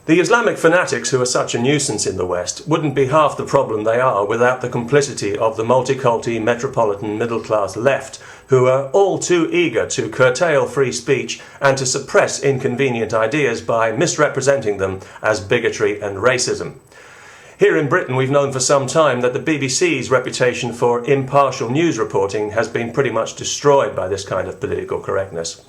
The Islamic fanatics who are such a nuisance in the West wouldn't be half the problem they are without the complicity of the multiculti metropolitan middle-class left, who are all too eager to curtail free speech and to suppress inconvenient ideas by misrepresenting them as bigotry and racism. Here in Britain, we've known for some time that the BBC's reputation for impartial news reporting has been pretty much destroyed by this kind of political correctness.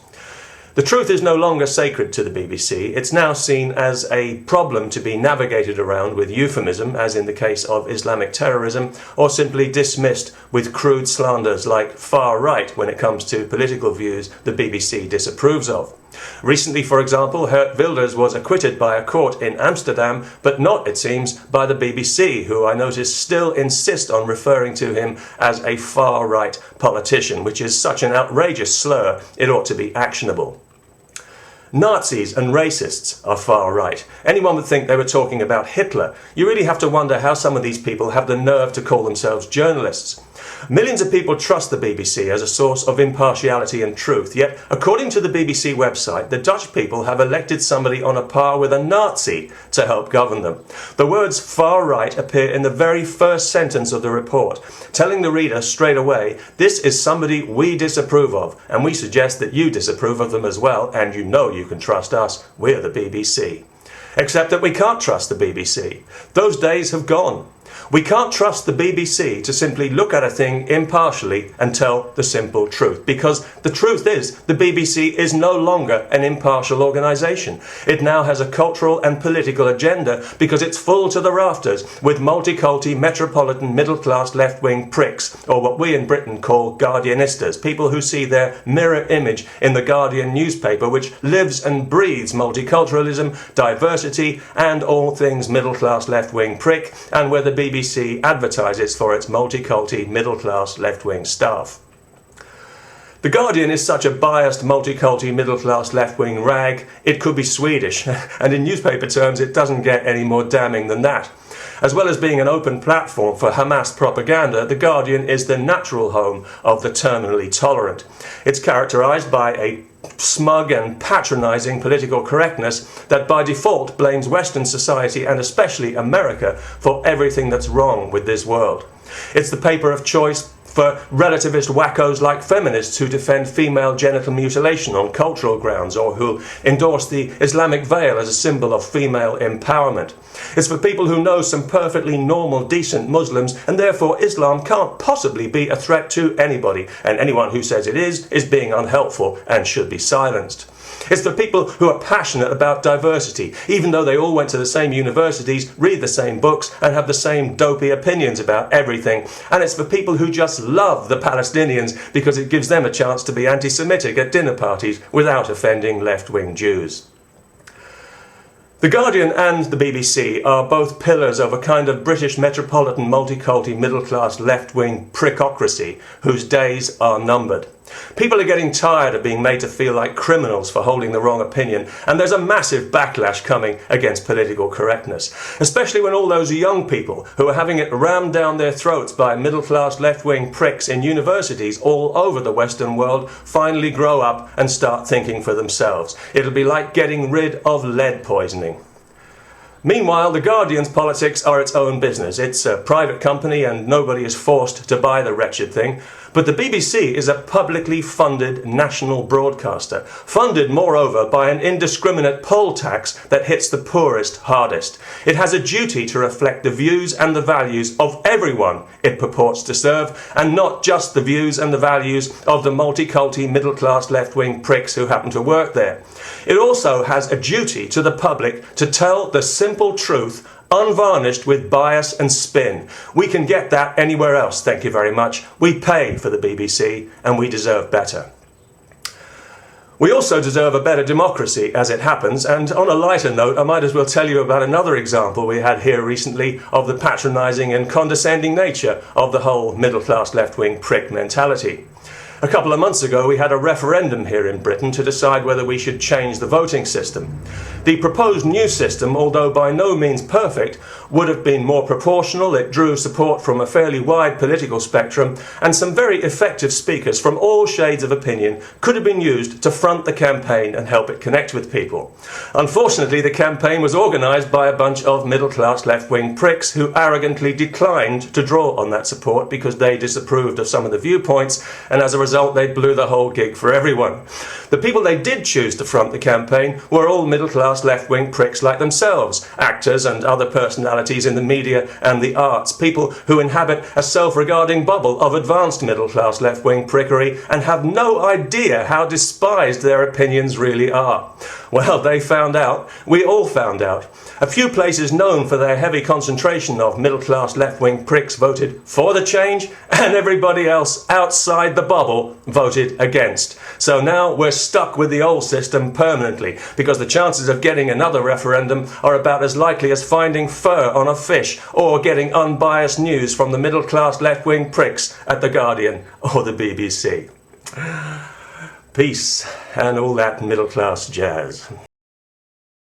The truth is no longer sacred to the BBC. It's now seen as a problem to be navigated around with euphemism, as in the case of Islamic terrorism, or simply dismissed with crude slanders like far right when it comes to political views the BBC disapproves of. Recently, for example, Geert Wilders was acquitted by a court in Amsterdam, but not, it seems, by the BBC, who I notice still insist on referring to him as a far-right politician, which is such an outrageous slur it ought to be actionable. Nazis and racists are far right. Anyone would think they were talking about Hitler. You really have to wonder how some of these people have the nerve to call themselves journalists. Millions of people trust the BBC as a source of impartiality and truth, yet according to the BBC website, the Dutch people have elected somebody on a par with a Nazi to help govern them. The words far right appear in the very first sentence of the report, telling the reader straight away, this is somebody we disapprove of, and we suggest that you disapprove of them as well, and you know you can trust us, we're the BBC. Except that we can't trust the BBC. Those days have gone. We can't trust the BBC to simply look at a thing impartially and tell the simple truth, because the truth is the BBC is no longer an impartial organisation. It now has a cultural and political agenda because it's full to the rafters with multiculti, metropolitan, middle-class, left-wing pricks, or what we in Britain call Guardianistas, people who see their mirror image in the Guardian newspaper, which lives and breathes multiculturalism, diversity, and all things middle-class, left-wing prick, and where the BBC advertises for its multiculti, middle-class, left-wing staff. The Guardian is such a biased, multiculti, middle-class, left-wing rag, it could be Swedish, and in newspaper terms it doesn't get any more damning than that. As well as being an open platform for Hamas propaganda, The Guardian is the natural home of the terminally tolerant. It's characterised by a smug and patronising political correctness that by default blames Western society and especially America for everything that's wrong with this world. It's the paper of choice for relativist wackos like feminists who defend female genital mutilation on cultural grounds or who endorse the Islamic veil as a symbol of female empowerment. It's for people who know some perfectly normal, decent Muslims, and therefore Islam can't possibly be a threat to anybody, and anyone who says it is being unhelpful and should be silenced. It's for people who are passionate about diversity, even though they all went to the same universities, read the same books, and have the same dopey opinions about everything. And it's for people who just love the Palestinians because it gives them a chance to be anti-Semitic at dinner parties without offending left-wing Jews. The Guardian and the BBC are both pillars of a kind of British metropolitan multiculti middle-class left-wing prickocracy whose days are numbered. People are getting tired of being made to feel like criminals for holding the wrong opinion, and there's a massive backlash coming against political correctness, especially when all those young people who are having it rammed down their throats by middle-class left-wing pricks in universities all over the Western world finally grow up and start thinking for themselves. It'll be like getting rid of lead poisoning. Meanwhile, The Guardian's politics are its own business. It's a private company and nobody is forced to buy the wretched thing. But the BBC is a publicly funded national broadcaster, funded moreover by an indiscriminate poll tax that hits the poorest hardest. It has a duty to reflect the views and the values of everyone it purports to serve, and not just the views and the values of the multiculti middle-class left-wing pricks who happen to work there. It also has a duty to the public to tell the simple truth, unvarnished with bias and spin. We can get that anywhere else, thank you very much. We pay for the BBC and we deserve better. We also deserve a better democracy, as it happens, and on a lighter note, I might as well tell you about another example we had here recently of the patronising and condescending nature of the whole middle-class left-wing prick mentality. A couple of months ago we had a referendum here in Britain to decide whether we should change the voting system. The proposed new system, although by no means perfect, would have been more proportional. It drew support from a fairly wide political spectrum, and some very effective speakers from all shades of opinion could have been used to front the campaign and help it connect with people. Unfortunately, the campaign was organised by a bunch of middle-class left-wing pricks who arrogantly declined to draw on that support because they disapproved of some of the viewpoints, and as a result they blew the whole gig for everyone. The people they did choose to front the campaign were all middle-class left-wing pricks like themselves, actors and other personalities in the media and the arts, people who inhabit a self-regarding bubble of advanced middle-class left-wing prickery and have no idea how despised their opinions really are. Well, they found out. We all found out. A few places known for their heavy concentration of middle-class left-wing pricks voted for the change, and everybody else outside the bubble voted against. So now we're stuck with the old system permanently, because the chances of getting another referendum are about as likely as finding fur on a fish or getting unbiased news from the middle-class left-wing pricks at The Guardian or the BBC. Peace and all that middle-class jazz.